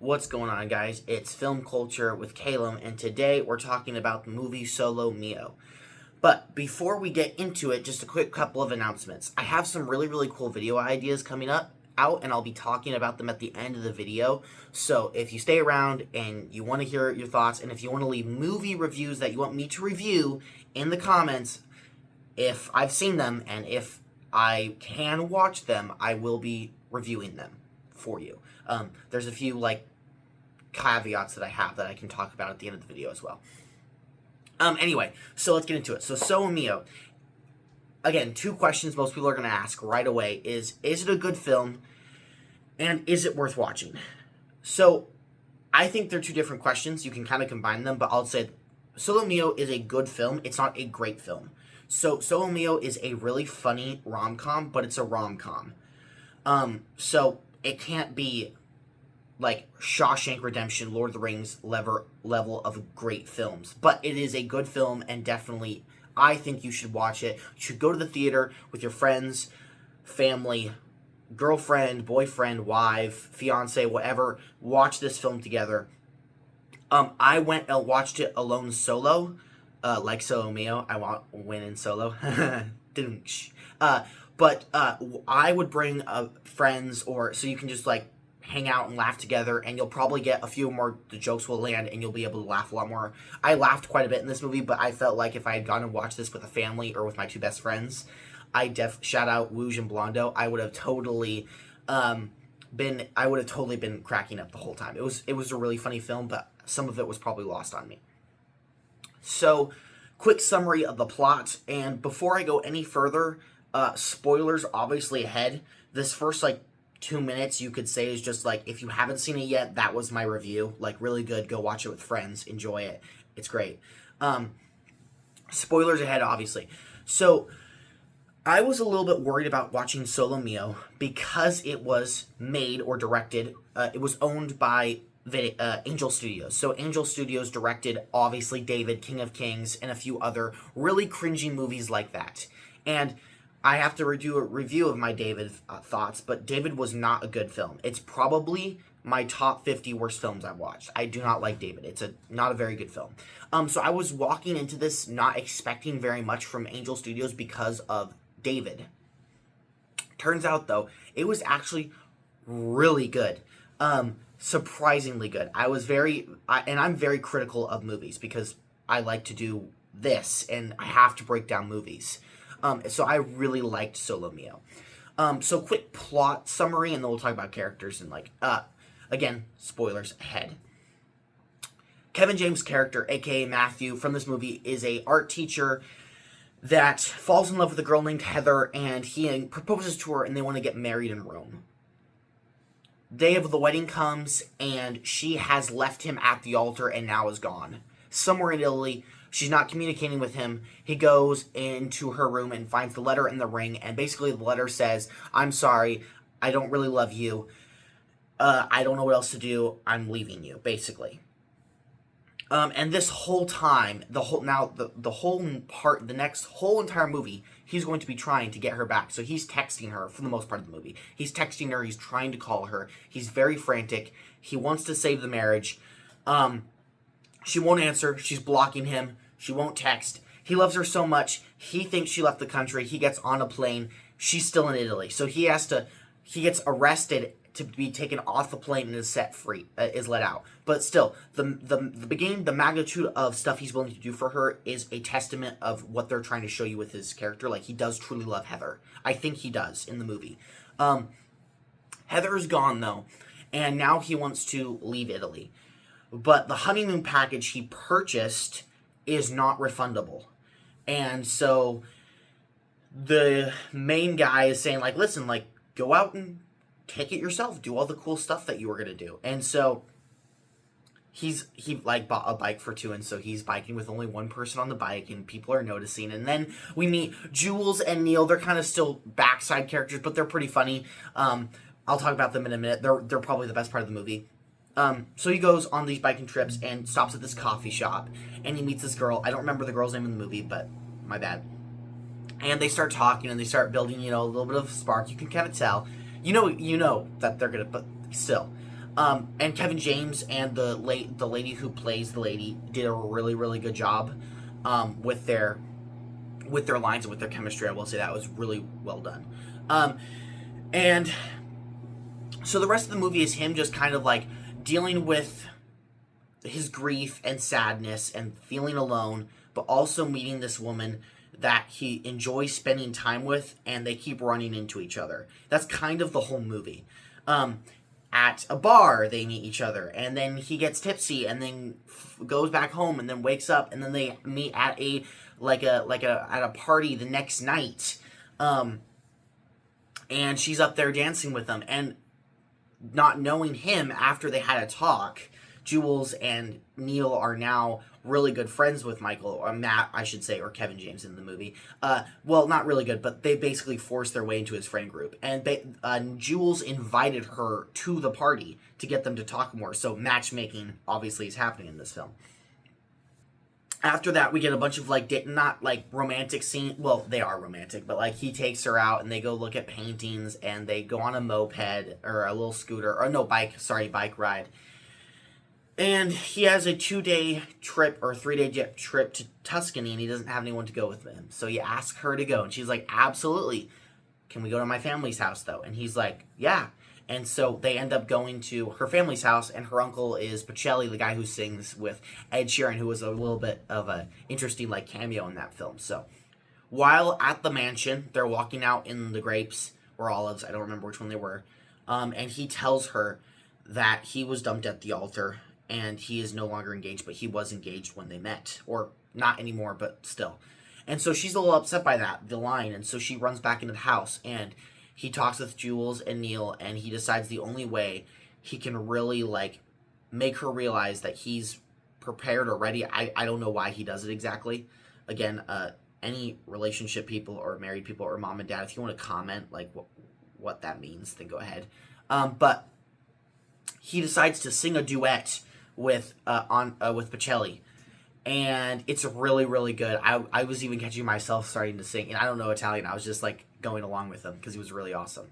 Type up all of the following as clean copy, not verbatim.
What's going on, guys? It's Film Culture with Caleb, and today we're talking about the movie Solo Mio. But before we get into it, just a quick couple of announcements. I have some really cool video ideas coming out, and I'll be talking about them at the end of the video. So if you stay around and you want to hear your thoughts, and if you want to leave movie reviews that you want me to review in the comments, if I've seen them and if I can watch them, I will be reviewing them for you. There's a few caveats that I have that I can talk about at the end of the video as well. Anyway, so let's get into it. So Solo Mio. Again, two questions most people are going to ask right away is it a good film? And is it worth watching? So I think they're two different questions. You can kind of combine them, but I'll say Solo Mio is a good film. It's not a great film. So Solo Mio is a really funny rom-com, but it's a rom-com. So it can't be like Shawshank Redemption, Lord of the Rings level of great films. But it is a good film, and definitely I think you should watch it. You should go to the theater with your friends, family, girlfriend, boyfriend, wife, fiance, whatever. Watch this film together. I went and watched it alone solo, like Solo Mio. Went in solo. But I would bring friends, or so you can just hang out and laugh together, and you'll probably get a few more, the jokes will land, and you'll be able to laugh a lot more. I laughed quite a bit in this movie, but I felt like if I had gone and watched this with a family or with my two best friends, shout out Wooge and Blondo, I would have totally been cracking up the whole time. It was a really funny film, but some of it was probably lost on me. So, quick summary of the plot, and before I go any further, spoilers obviously ahead. This first 2 minutes you could say is just if you haven't seen it yet, that was my review. Really good. Go watch it with friends. Enjoy it. It's great. Spoilers ahead, obviously. So I was a little bit worried about watching Solo Mio because it was made or directed. It was owned by Angel Studios. So Angel Studios directed, obviously, David, King of Kings, and a few other really cringy movies like that. And I have to do a review of my David thoughts, but David was not a good film. It's probably my top 50 worst films I've watched. I do not like David. It's not a very good film. So I was walking into this not expecting very much from Angel Studios because of David. Turns out, though, it was actually really good. Surprisingly good. I'm very critical of movies because I like to do this, and I have to break down movies. So I really liked Solo Mio. So quick plot summary, and then we'll talk about characters and again, spoilers ahead. Kevin James' character, aka Matthew, from this movie is a art teacher that falls in love with a girl named Heather, and he proposes to her, and they want to get married in Rome. Day of the wedding comes, and she has left him at the altar and now is gone. Somewhere in Italy. She's not communicating with him. He goes into her room and finds the letter in the ring, and basically the letter says, "I'm sorry, I don't really love you. I don't know what else to do. I'm leaving you," basically. And this whole time, the whole entire movie, he's going to be trying to get her back. So he's texting her for the most part of the movie. He's texting her. He's trying to call her. He's very frantic. He wants to save the marriage. She won't answer. She's blocking him. She won't text. He loves her so much. He thinks she left the country. He gets on a plane. She's still in Italy. So he gets arrested to be taken off the plane and is set free, is let out. But still, the magnitude of stuff he's willing to do for her is a testament of what they're trying to show you with his character. He does truly love Heather. I think he does in the movie. Heather is gone, though, and now he wants to leave Italy. But the honeymoon package he purchased is not refundable. And so the main guy is saying, listen, go out and take it yourself. Do all the cool stuff that you were going to do. And so he bought a bike for two, and so he's biking with only one person on the bike, and people are noticing. And then we meet Jules and Neil. They're kind of still backside characters, but they're pretty funny. I'll talk about them in a minute. They're probably the best part of the movie. So he goes on these biking trips and stops at this coffee shop, and he meets this girl. I don't remember the girl's name in the movie, but my bad. And they start talking, and they start building, a little bit of spark. You can kind of tell. You know that they're gonna, but still. And Kevin James and the lady who plays the lady did a really really good job with their lines and with their chemistry. I will say that was really well done. And so the rest of the movie is him just kind of like dealing with his grief and sadness and feeling alone, but also meeting this woman that he enjoys spending time with, and they keep running into each other. That's kind of the whole movie. At a bar, they meet each other, and then he gets tipsy, and then goes back home, and then wakes up, and then they meet at at a party the next night, and she's up there dancing with them, and not knowing him after they had a talk, Jules and Neil are now really good friends with Michael, or Matt, I should say, or Kevin James in the movie. Well, not really good, but they basically forced their way into his friend group. And Jules invited her to the party to get them to talk more. So matchmaking, obviously, is happening in this film. After that, we get a bunch of, not, romantic scenes. Well, they are romantic, but, he takes her out, and they go look at paintings, and they go on a moped, or a little scooter, or no, bike ride. And he has a 2-day trip or 3-day trip to Tuscany, and he doesn't have anyone to go with him. So he asks her to go, and she's like, absolutely. Can we go to my family's house, though? And he's like, yeah. And so they end up going to her family's house, and her uncle is Bocelli, the guy who sings with Ed Sheeran, who was a little bit of an interesting, cameo in that film. So while at the mansion, they're walking out in the grapes, or olives, I don't remember which one they were, and he tells her that he was dumped at the altar, and he is no longer engaged, but he was engaged when they met. Or not anymore, but still. And so she's a little upset by the line, and so she runs back into the house, and he talks with Jules and Neil, and he decides the only way he can really, make her realize that he's prepared or ready. I don't know why he does it exactly. Again, any relationship people or married people or mom and dad, if you want to comment, what that means, then go ahead. But he decides to sing a duet with Bocelli, and it's really really good. I was even catching myself starting to sing, and I don't know Italian. I was just going along with him because he was really awesome.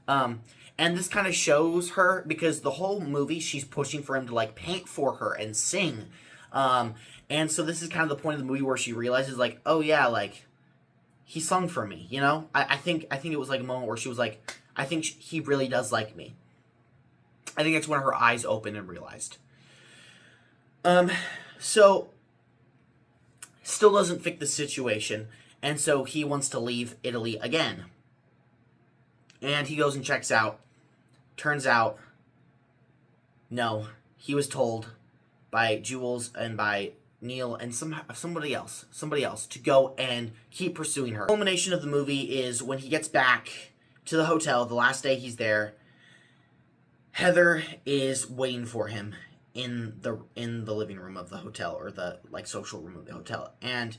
And this kind of shows her, because the whole movie she's pushing for him to paint for her and sing, and so this is kind of the point of the movie where she realizes oh yeah, he sung for me, I think it was a moment where she was I think he really does like me. I think that's when her eyes opened and realized. So still doesn't fit the situation, and so he wants to leave Italy again. And he goes and checks out. Turns out, no, he was told by Jules and by Neil and somebody else to go and keep pursuing her. The culmination of the movie is when he gets back to the hotel, the last day he's there, Heather is waiting for him in the living room of the hotel, or the social room of the hotel, and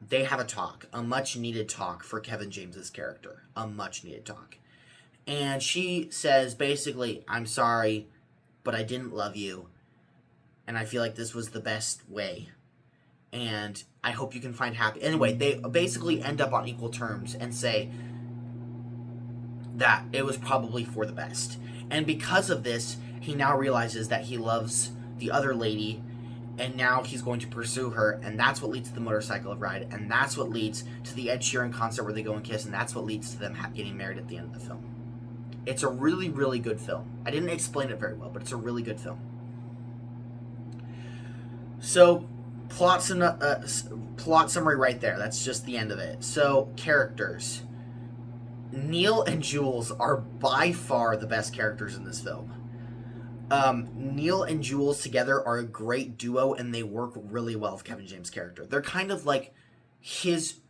they have a talk, a much needed talk for Kevin James's character, a much needed talk. And she says basically, I'm sorry, but I didn't love you, and I feel like this was the best way, and I hope you can find happy. Anyway, they basically end up on equal terms and say that it was probably for the best. And because of this, he now realizes that he loves the other lady, and now he's going to pursue her, and that's what leads to the motorcycle ride, and that's what leads to the Ed Sheeran concert where they go and kiss, and that's what leads to them getting married at the end of the film. It's a really, really good film. I didn't explain it very well, but it's a really good film. So, plot summary right there. That's just the end of it. So, characters. Neil and Jules are by far the best characters in this film. Neil and Jules together are a great duo, and they work really well with Kevin James' character. They're kind of like his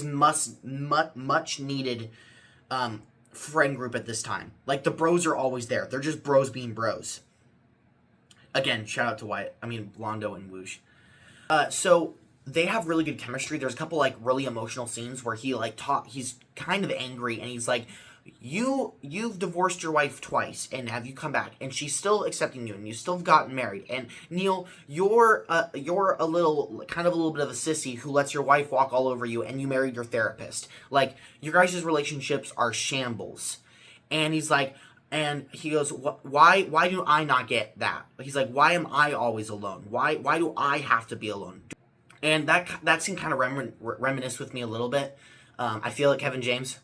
much needed friend group at this time. The bros are always there. They're just bros being bros. Again, shout out to Blondo and Woosh. So they have really good chemistry. There's a couple really emotional scenes where he's kind of angry, and he's like, You've divorced your wife twice, and have you come back? And she's still accepting you, and you still have gotten married. And Neil, you're a little bit of a sissy who lets your wife walk all over you, and you married your therapist. Your guys' relationships are shambles. And he's like, And he goes, why do I not get that? He's like, why am I always alone? Why do I have to be alone? And that scene kind of reminisced with me a little bit. I feel like Kevin James.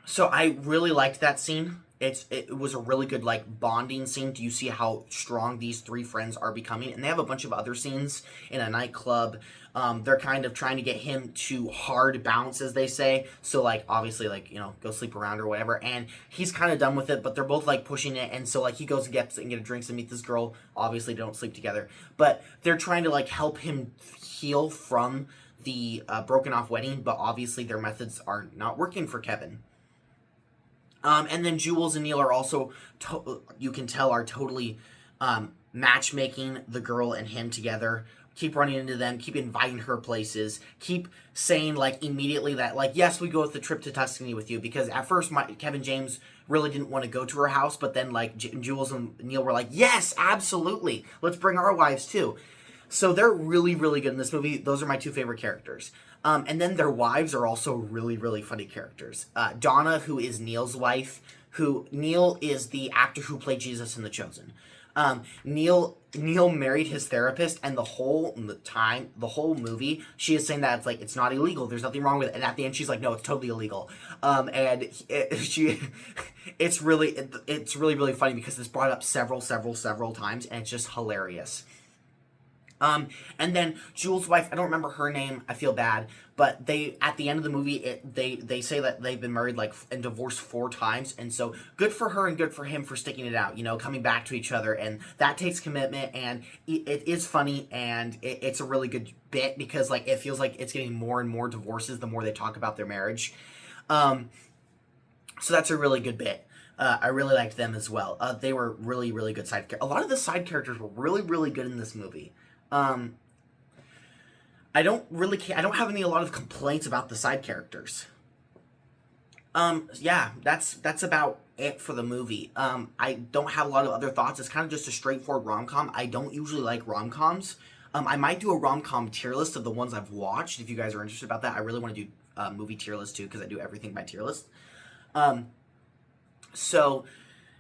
So I really liked that scene. It was a really good like bonding scene. Do you see how strong these three friends are becoming? And they have a bunch of other scenes in a nightclub. They're kind of trying to get him to hard bounce, as they say. So like obviously like, you know, go sleep around or whatever. And he's kind of done with it, but they're both like pushing it. And so like he goes and gets and get drinks and meet this girl. Obviously they don't sleep together, but they're trying to like help him heal from the broken off wedding. But obviously their methods are not working for Kevin. And then Jules and Neil are also, you can tell, are totally matchmaking the girl and him together. Keep running into them, keep inviting her places, keep saying, like, immediately that, like, yes, we go with the trip to Tuscany with you. Because at first, Kevin James really didn't want to go to her house, but then, like, Jules and Neil were like, yes, absolutely, let's bring our wives, too. So they're really, really good in this movie. Those are my two favorite characters. And then their wives are also really, really funny characters. Donna, who is Neil's wife, Neil is the actor who played Jesus in The Chosen. Neil married his therapist, and the whole movie, she is saying that it's not illegal. There's nothing wrong with it. And at the end, she's like, no, it's totally illegal. It's really, really funny because it's brought up several times, and it's just hilarious. And then Jules' wife, I don't remember her name, I feel bad, but at the end of the movie, they say that they've been married, like, and divorced 4 times, and so good for her and good for him for sticking it out, you know, coming back to each other, and that takes commitment, and it is funny, and it's a really good bit, because, like, it feels like it's getting more and more divorces the more they talk about their marriage. So that's a really good bit. I really liked them as well. They were really, really good side characters. A lot of the side characters were really, really good in this movie. I don't have a lot of complaints about the side characters. Yeah, that's about it for the movie. I don't have a lot of other thoughts. It's kind of just a straightforward rom-com. I don't usually like rom-coms. I might do a rom-com tier list of the ones I've watched, if you guys are interested about that. I really want to do movie tier list too, because I do everything by tier list. So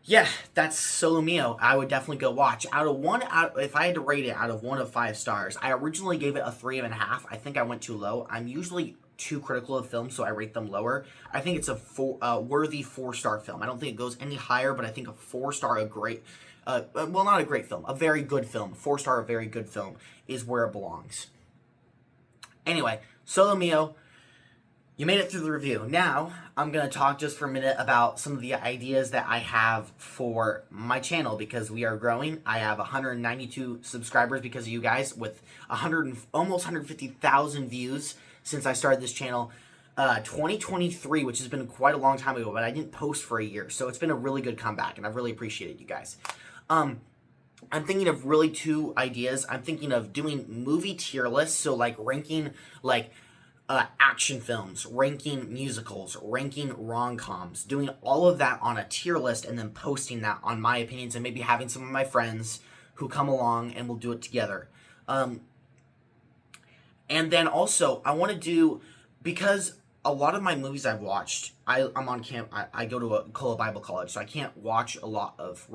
yeah, that's Solo Mio. I would definitely go watch. If I had to rate it out of 1 of 5 stars, I originally gave it a 3.5. I think I went too low. I'm usually too critical of films, so I rate them lower. I think it's a worthy 4-star film. I don't think it goes any higher, but I think a 4-star, well, not a great film, a very good film. 4-star, a very good film is where it belongs. Anyway, Solo Mio. You made it through the review. Now, I'm going to talk just for a minute about some of the ideas that I have for my channel, because we are growing. I have 192 subscribers because of you guys, with almost 150,000 views since I started this channel. 2023, which has been quite a long time ago, but I didn't post for a year, so it's been a really good comeback, and I've really appreciated you guys. I'm thinking of really 2 ideas. I'm thinking of doing movie tier lists, so like ranking like action films, ranking musicals, ranking rom-coms, doing all of that on a tier list, and then posting that on my opinions, and maybe having some of my friends who come along and we'll do it together. And then also, I want to do, because a lot of my movies I've watched, I'm on camp, I go to a Cola Bible College, so I can't watch a lot of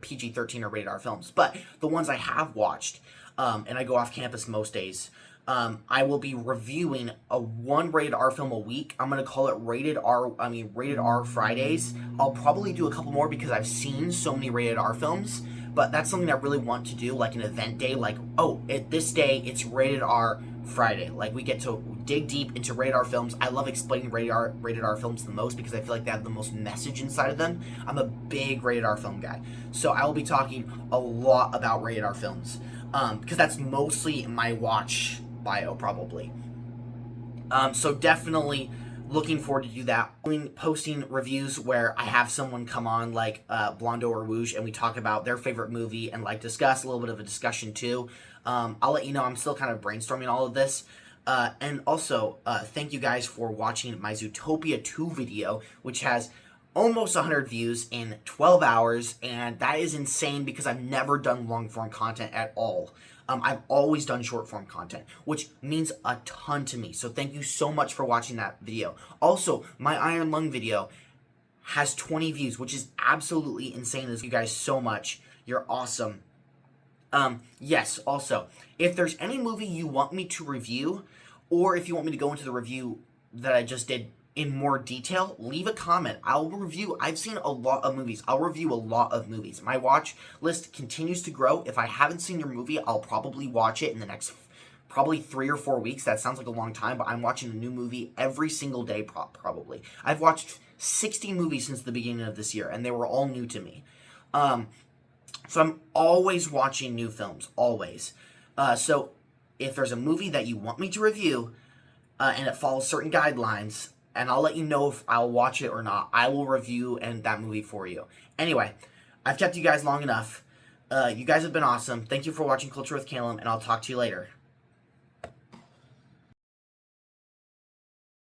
PG-13 or rated R films, but the ones I have watched, and I go off campus most days, I will be reviewing one rated R film a week. I'm going to call it Rated R Fridays. I'll probably do a couple more because I've seen so many rated R films, but that's something I really want to do, like an event day, like, oh, this day it's Rated R Friday. Like, we get to dig deep into rated R films. I love explaining rated R films the most because I feel like they have the most message inside of them. I'm a big rated R film guy. So I will be talking a lot about rated R films, because that's mostly my watch bio, probably. So definitely looking forward to do that. Posting reviews where I have someone come on, like Blondo or Wooge, and we talk about their favorite movie and like discuss a little bit of a discussion too. I'll let you know, I'm still kind of brainstorming all of this. And also, thank you guys for watching my Zootopia 2 video, which has almost 100 views in 12 hours, and that is insane because I've never done long-form content at all. I've always done short-form content, which means a ton to me. So thank you so much for watching that video. Also, my Iron Lung video has 20 views, which is absolutely insane. Thank you guys so much. You're awesome. Yes, also, if there's any movie you want me to review, or if you want me to go into the review that I just did in more detail, leave a comment. I'll review. I've seen a lot of movies. I'll review a lot of movies. My watch list continues to grow. If I haven't seen your movie, I'll probably watch it in the next probably 3 or 4 weeks. That sounds like a long time, but I'm watching a new movie every single day, probably. I've watched 60 movies since the beginning of this year, and they were all new to me. So I'm always watching new films, always. So if there's a movie that you want me to review, and it follows certain guidelines, and I'll let you know if I'll watch it or not, I will review that movie for you. Anyway, I've kept you guys long enough. You guys have been awesome. Thank you for watching Culture with Calum, and I'll talk to you later.